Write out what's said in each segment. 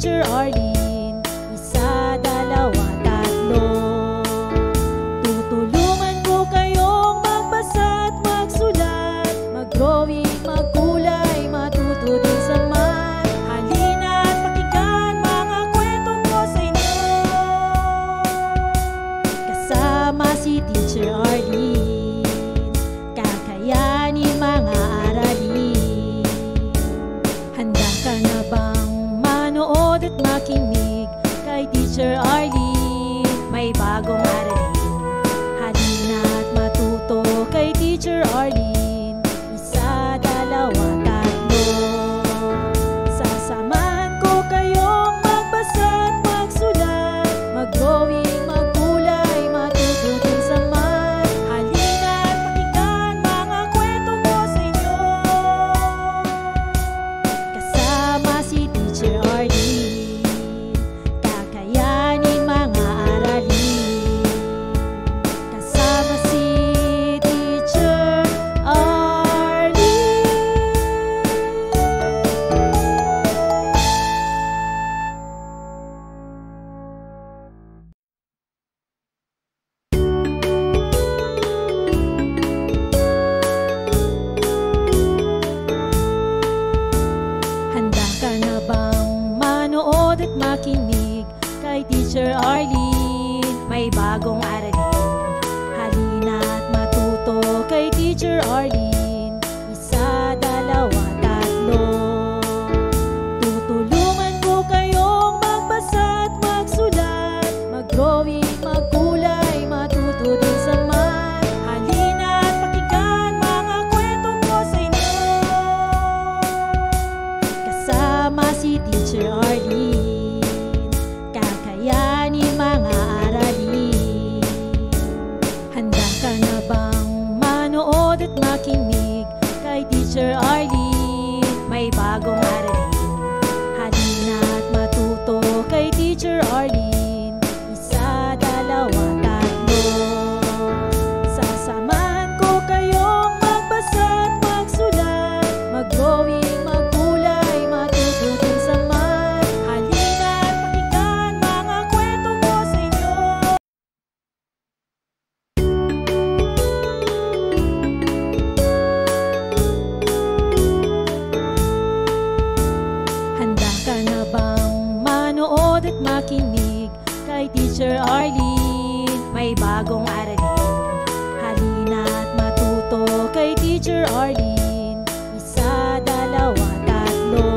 Teacher Arlene. Isa, dalawa, tatlo. Tutulungan ko kayong magbasa at magsulat, mag-drawing, magkulay, matuto din sa math. Halina at pakinggan mga kwento ko sa inyo. Kasama si Teacher Arlene, kakayanin mga aralin. Handa ka na bang manood at makinig kay Teacher Arlene? May bagong aralin. Halina at matuto kay Teacher Arlene. Isa, dalawa, tatlo. Sasamahan ko kayong magbasa at magsulat, mag-drawing, magkulay, matuto din sa math. Halina at pakinggan mga kwento ko sa inyo. Kasama si Teacher Arlene, kakayanin mga aralin. Kasama si Teacher Arlene. Handa ka na bang manood at makinig kay Teacher Arlene? May bagong aralin. Halina at matuto kay Teacher Arlene. Isa, dalawa, tatlo. Tutulungan ko kayong magbasa at magsulat, mag-drawing, magkulay, matuto din sa math. Halina at pakinggan mga kwento ko sa inyo. Kasama si Teacher Arlene, kakayanin mga aralin. Handa ka na bang manood at makinig kay Teacher Arlene? May bagong aralin. Halina at matuto kay Teacher Arlene. Isa, dalawa, tatlo. Sasamahan ko kayong magbasa at magsulat, mag-drawing, magkulay, matuto din sa math. Halina at pakinggan mga kwento ko sa inyo. Handa ka na bang manood at makinig kay Teacher Arlene? May bagong aralin. Halina at matuto kay Teacher Arlene. Isa, dalawa, tatlo.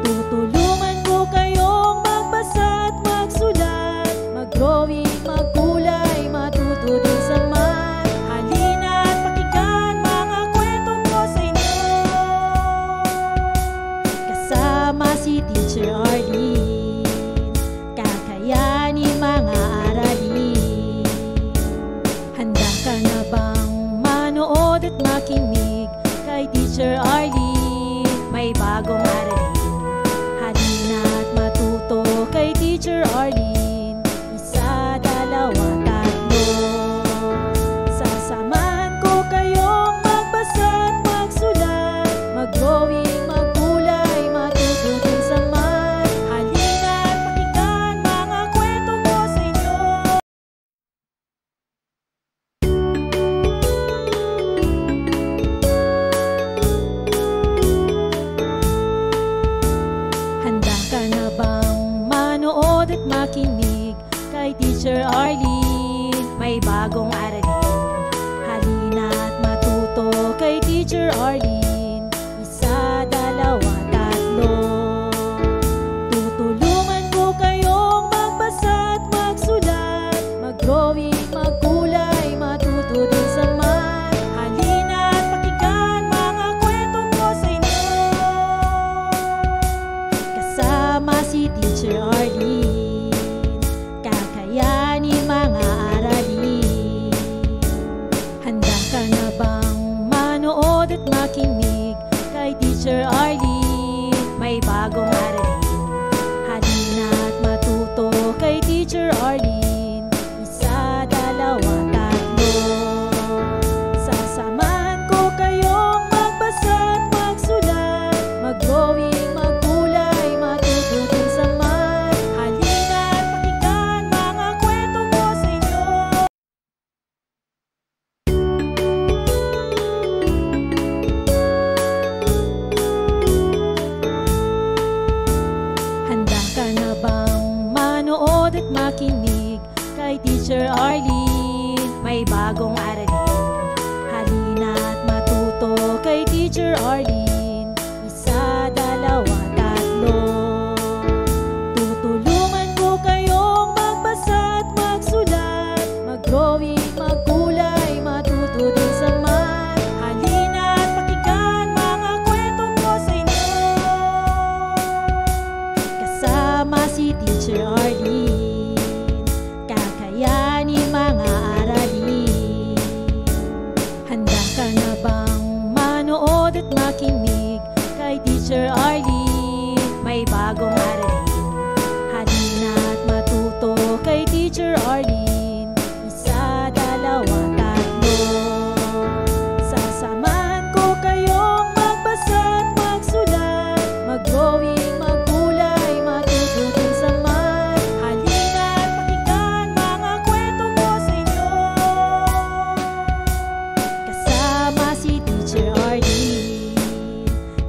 Tutulungan ko kayong magbasa at magsulat, mag-drawing, magkulay, matuto din sa math. Halina at pakinggan mga kwento ko sa inyo. Kasama si Teacher Arlene, kakayanin mga aralin. Handa ka na bang manood at makinig kay Teacher Arlene? May bagong aralin. Halina at matuto kay Teacher Arlene. Isa, dalawa, tatlo. Sasamahan ko kayong magbasa at magsulat, mag-drawing, magkulay, matuto din sa math. Halina at pakinggan mga kwento ko sa inyo. Handa ka na bang manood at makinig kay Teacher Arlene? May bagong aralin. Halina at matuto kay Teacher Arlene. Isa, dalawa, tatlo. Tutulungan ko kayong magbasa at magsulat, mag-drawing, magkulay, matuto din sa math. Halina at pakinggan mga kwento ko sa inyo. Kasama si Teacher Arlene, kakayanin mga aralin. Handa ka na bang manood at makinig kay Teacher Arlene? May bagong aralin. Halina at matuto kay Teacher Arlene. Isa, dalawa, tatlo. Sasamahan ko kayong magbasa at magsulat, mag-drawing, magkulay, matuto Teacher Arlene. Isa, dalawa, tatlo. Tutulungan ko kayong magbasa at magsulat, mag-drawing, magkulay, matuto din sa math. Halina at pakinggan mga kwento ko sa inyo. Kasama si Teacher Arlene, kakayanin mga aralin. Handa ka na bang manood at makinig kay Teacher Arlene? May bagong aralin. Halina at matuto kay Teacher Arlene. Isa, dalawa, tatlo. Sasamahan ko kayong magbasa at magsulat, mag-drawing, magkulay, matuto din sa math. Halina at pakinggan mga kwento ko sa inyo. Kasama si Teacher Arlene,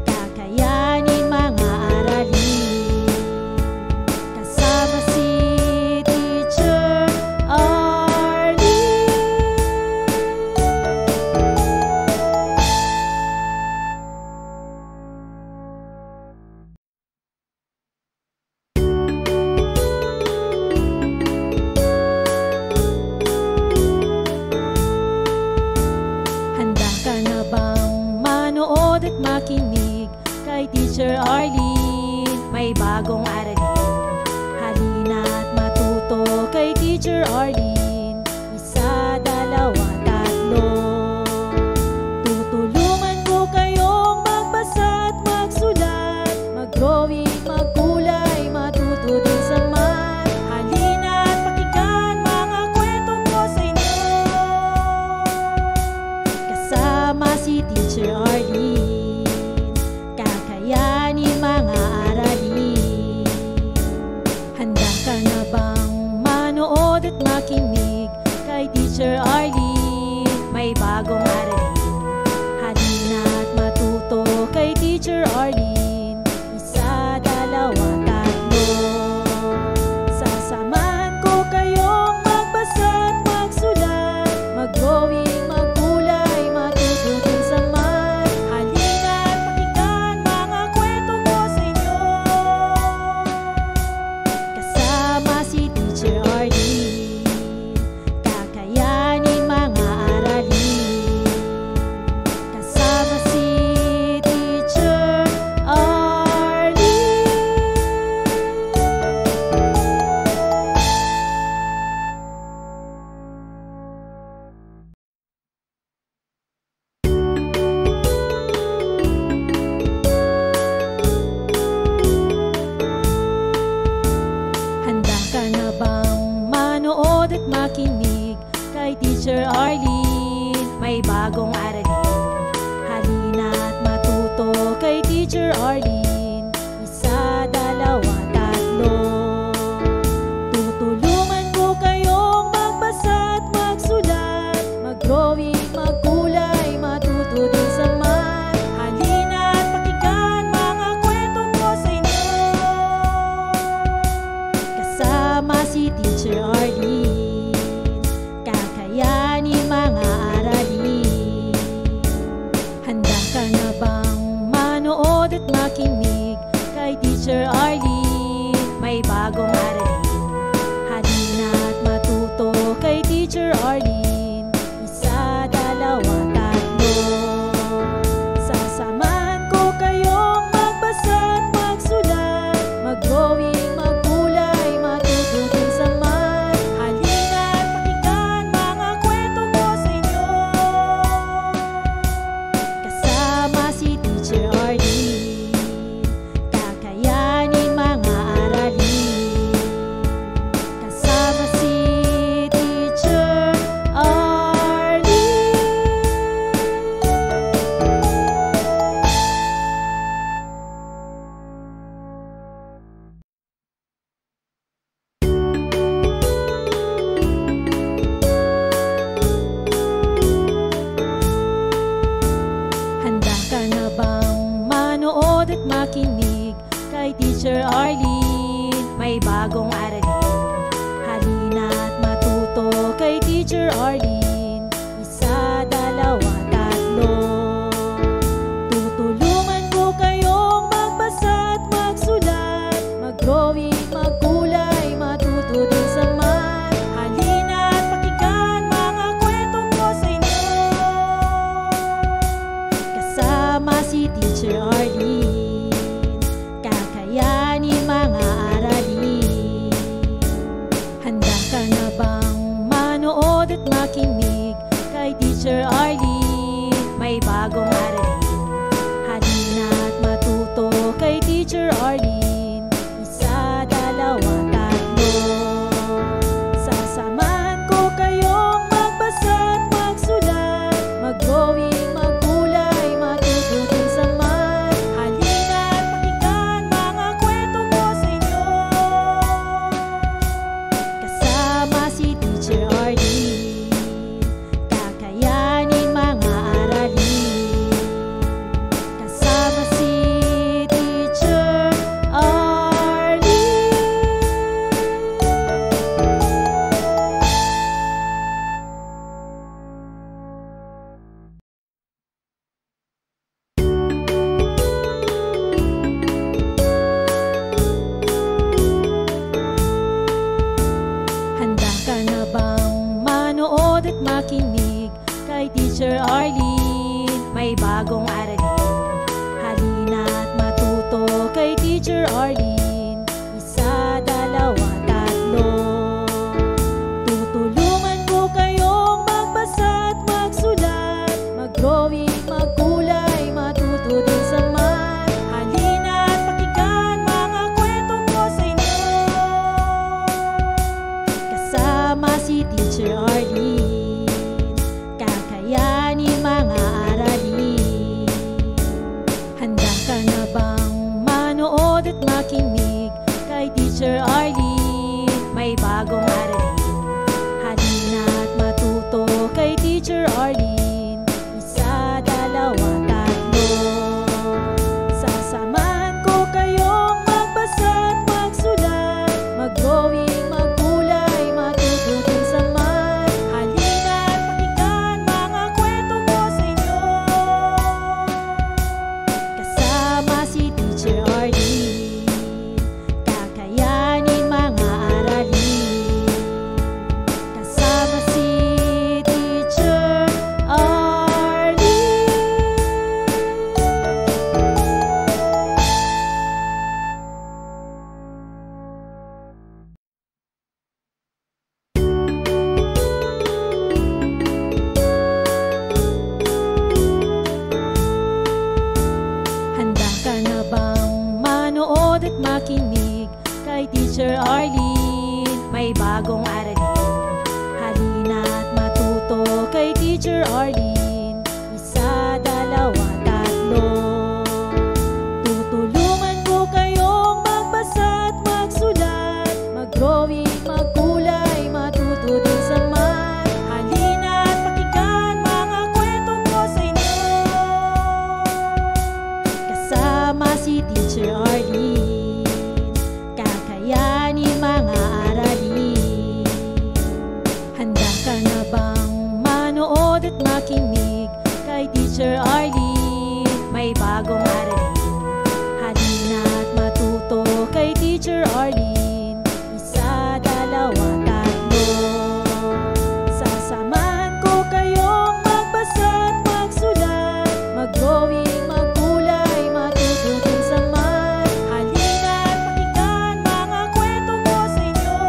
kakayanin mga aralin. Kasama si Teacher Arlene. Handa ka na bang manood at makinig kay Teacher Arlene? May bagong aralin. Halina at matuto kay Teacher Arlene. Isa, dalawa, tatlo. Tutulungan ko kayong magbasa at magsulat, mag-drawing, magkulay, matuto din sa math. Halina at pakinggan mga kwento ko sa inyo. Kasama si Teacher Arlene, kakayanin mga aralin. Handa ka na bang manood at makinig kay Teacher Arlene? May bagong aralin. Halina at matuto kay Teacher Arlene. Isa, dalawa, tatlo. Sasamahan ko kayong magbasa at magsulat, mag-drawing, magkulay, matuto din sa math. Halina at pakinggan mga kwento ko sa inyo. Kasama si Teacher Arlene, kakayanin mga aralin. Kasama si Teacher Arlene. Handa ka na bang manood at makinig kay Teacher Arlene? May bagong aralin. Halina at matuto kay Teacher Arlene. Isa, dalawa, tatlo. Tutulungan ko kayong magbasa at magsulat, mag-drawing, magkulay, matuto din sa math. Halina at pakinggan mga kwento ko sa inyo. Kasama si Teacher Arlene, kakayanin mga aralin. Handa ka na bang manood at makinig kay Teacher Arlene? May bagong aralin. Halina at matuto kay Teacher Arlene. Isa, dalawa, tatlo. Sasamahan ko kayong magbasa at magsulat, mag-drawing, magkulay, matuto din sa math. Halina at pakinggan mga kwento ko sa inyo. Kasama si Teacher Arlene, kakayanin mga aralin. Kasama si Teacher Arlene. Handa ka na bang manood at makinig kay Teacher Arlene? May bagong aralin. Halina at matuto kay Teacher Arlene. Isa, dalawa, tatlo. Kasama si Teacher Arlene, kakayanin mga aralin. Handa ka na bang manood at makinig kay Teacher Arlene? May bagong aralin, halina at matuto kay Teacher Arlene. Isa, dalawa, tatlo. Sasamahan ko kayong magbasa at magsulat, mag-drawing, magkulay, matututin sa math. Halina at pakinggan mga kwento ko sa inyo. Kasama si Teacher Arlene, kakayanin mga aralin. Kasama si Teacher Arlene. Handa ka na bang manood at makinig kay Teacher Arlene? May bagong aralin, halina at matuto kay Teacher Arlene. Isa, dalawa, tatlo. Tutulungan ko kayong magbasa at magsulat, mag-drawing, magkulay, matuto din sa math. Halina at pakinggan mga kwento ko sa inyo. Kasama si Teacher Arlene, kakayanin mga aralin. Handa ka na bang manood at makinig kay Teacher Arlene? May bagong aralin, halina at matuto kay Teacher Arlene. Isa, dalawa, tatlo. Sasamahan ko kayong magbasa at magsulat, mag-drawing, magkulay, matututin sa math. Halina at pakinggan mga kwento ko sa inyo. Kasama si Teacher Arlene, kakayanin mga aralin. Kasama si Teacher Arlene. Handa ka na bang manood at makinig kay Teacher Arlene? May bagong aralin, halina at matuto kay Teacher Arlene. Isa, dalawa, tatlo. Tutulungan ko kayong magbasa at magsulat, mag-drawing, magkulay, matuto din sa math. Halina at pakinggan mga kwento ko sa inyo. Kasama si Teacher Arlene, kakayanin mga aralin. Handa ka na bang manood at makinig kay Teacher Arlene? May bagong aralin, halina at matuto kay Teacher Arlene. Isa, dalawa, tatlo. Sasamahan ko kayong magbasa at magsulat, mag-drawing, magkulay, matututin sa math. Halina at pakinggan mga kwento ko sa inyo.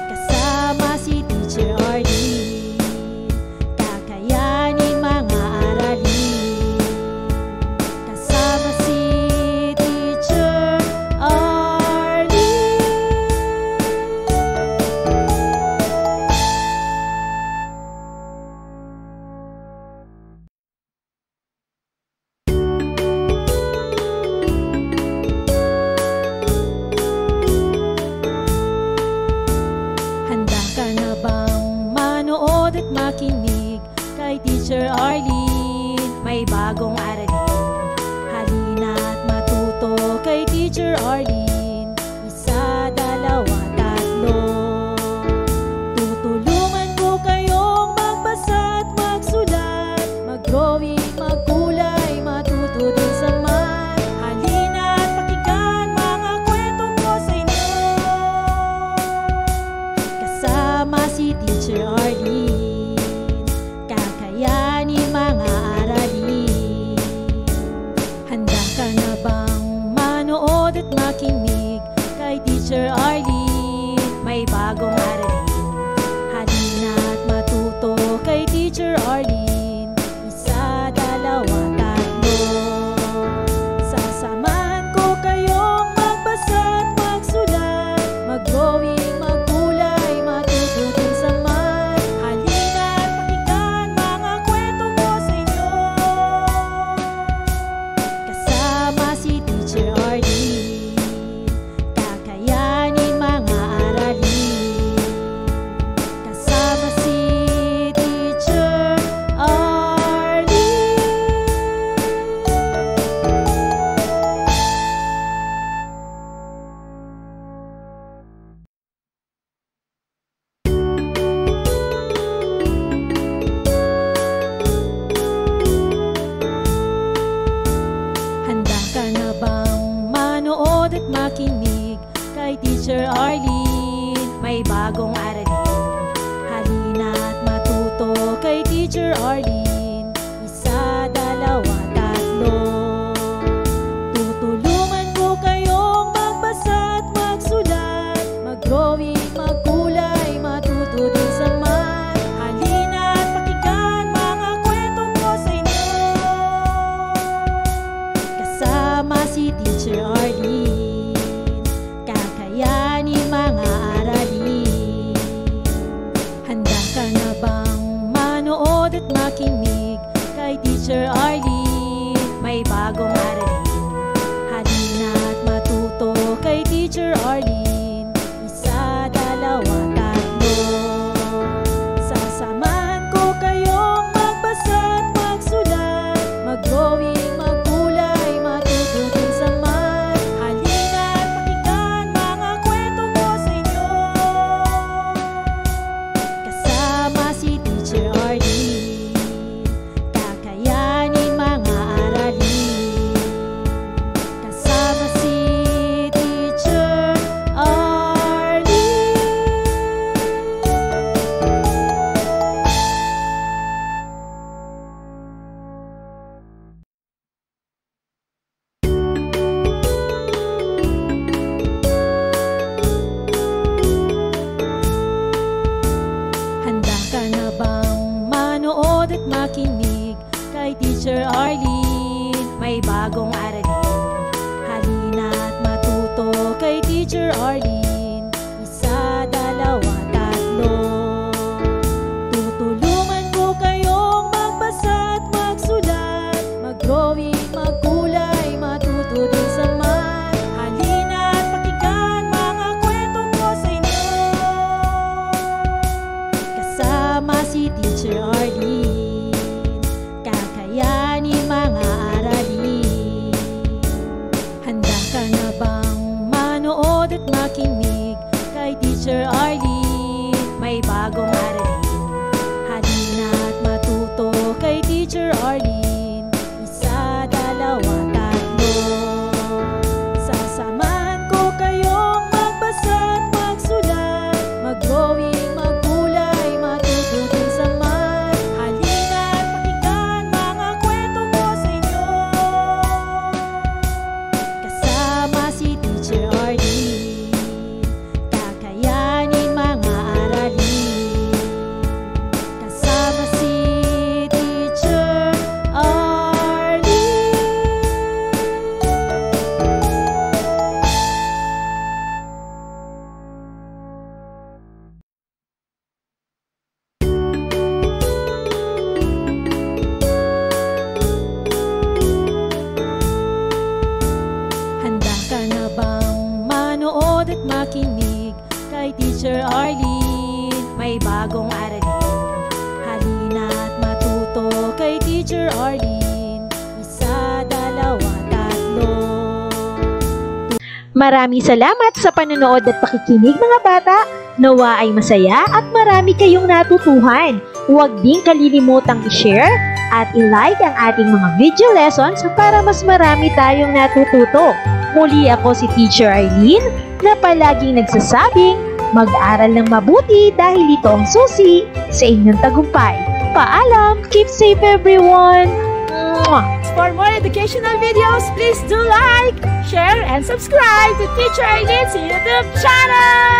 Kasama si Teacher Arlene, kakayanin mga aralin. Kasama si Teacher Arlene. Handa ka na bang manood at makinig kay Teacher Arlene? May bagong aralin, halina at matuto kay Teacher Arlene. Isa, dalawa, tatlo. Tutulungan ko kayong magbasa at magsulat, mag-drawing, magkulay, matuto din sa math. Halina at pakinggan mga kwento ko sa inyo. Kasama si Teacher Arlene, kakayanin mga aralin. kay Teacher Arlene. May bagong aralin, halina't matuto kay Teacher Arlene. Isa, dalawa, tatlo. Tutulungan ko kayong magbasa at magsulat, mag-drawing, magkulay, matuto din sa math. Halina't pakinggan mga kwento ko sa inyo. Kasama si Teacher Arlene, kakayanin mga aralin. Handa ka na bang manood at makinig kay Teacher Arlene? May bagong aralin, halina't matuto kay Teacher Arlene. Isa, dalawa, tatlo. Sasamahan ko kayong magbasa at magsulat, mag-drawing, magkulay, matuto din sa math. Halina't pakinggan mga kwento ko sa inyo. Kasama si Teacher Arlene, kakayanin mga aralin. Kasama si Teacher Arlene. Handa ka na bang manood at makinig kay Teacher Arlene? May bagong aralin, halina't matuto kay Teacher Arlene. Isa, dalawa, tatlo. Maraming salamat sa panonood at pakikinig mga bata. Nawa ay masaya at marami kayong natutuhan. Huwag din kalilimutang i-share at i-like ang ating mga video lessons para mas marami tayong natututo. Muli ako si Teacher Arlene na palaging nagsasabing mag-aral ng mabuti dahil ito ang susi sa inyong tagumpay. Paalam! Keep safe everyone! Mwah! For more educational videos, please do like, share, and subscribe to Teacher Arlene's YouTube channel!